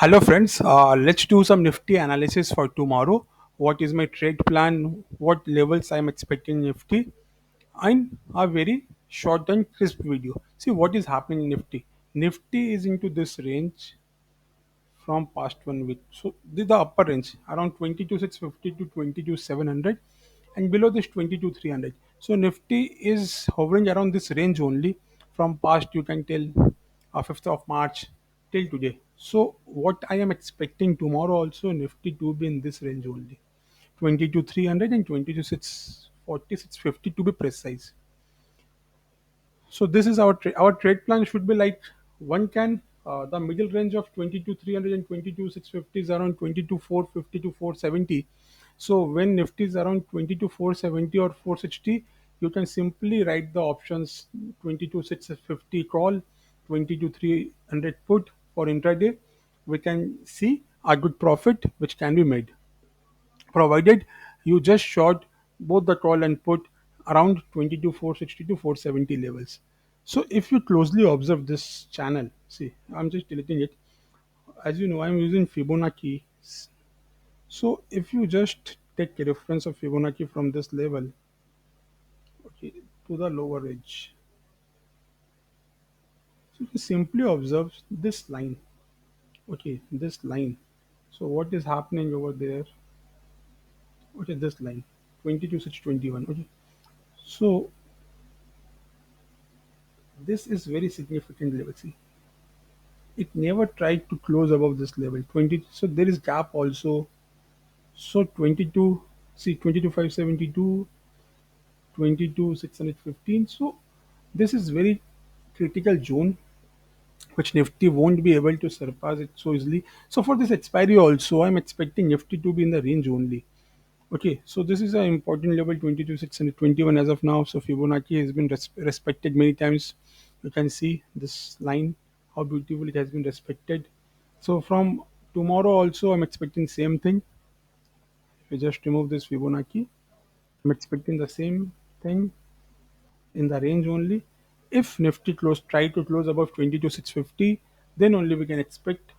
Hello friends, let's do some Nifty analysis for tomorrow. What is my trade plan? What levels I am expecting Nifty? And a very short and crisp video. See what is happening in Nifty. Nifty is into this range from past 1 week. So this is the upper range around 22,650 to 22,700 and below this 22,300. So Nifty is hovering around this range only from past you can tell 5th of March till today. So what I am expecting tomorrow also Nifty to be in this range only 22,300 and 22,640, 650 to be precise. So this is our trade plan should be like one can the middle range of 22,300 and 22,650 is around 22,450 to 470. So when Nifty is around 22,470 or 460, you can simply write the options 22,650 call, 22,300 put for intraday. We can see a good profit which can be made provided you just short both the call and put around 22,460 to 470 levels. So if you closely observe this channel, see, I'm just deleting it. As you know, I'm using Fibonacci. So if you just take a reference of Fibonacci from this level, okay, to the lower edge, so you simply observe this line, okay, this line. So what is happening over there? Okay, this line, 22,621. Okay, so this is very significant level. See, it never tried to close above this level 20, so there is gap also. So 22, see 22,572, 22,615. So this is very critical zone which Nifty won't be able to surpass it so easily. So for this expiry also I'm expecting Nifty to be in the range only. Okay, so this is an important level 22,621 as of now. So Fibonacci has been respected many times. You can see this line, how beautiful it has been respected. So from tomorrow also, I'm expecting same thing. If you just remove this Fibonacci, I'm expecting the same thing in the range only. If Nifty try to close above 22,650, then only we can expect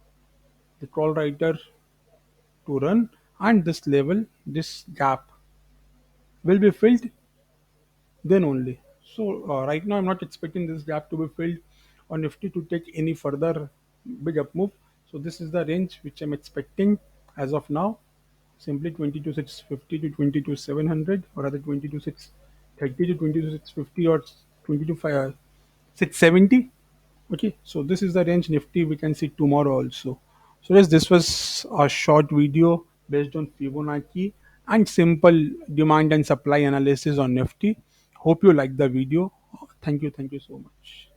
the call writer to run and this level, this gap will be filled then only. So right now I'm not expecting this gap to be filled or Nifty to take any further big up move. So this is the range which I'm expecting as of now. Simply 22,650 to 22,700 or rather 22,630 to 22,650 or 22,670. Okay, so this is the range Nifty we can see tomorrow also. So yes, this was a short video based on Fibonacci and simple demand and supply analysis on Nifty. Hope you like the video. Thank you so much.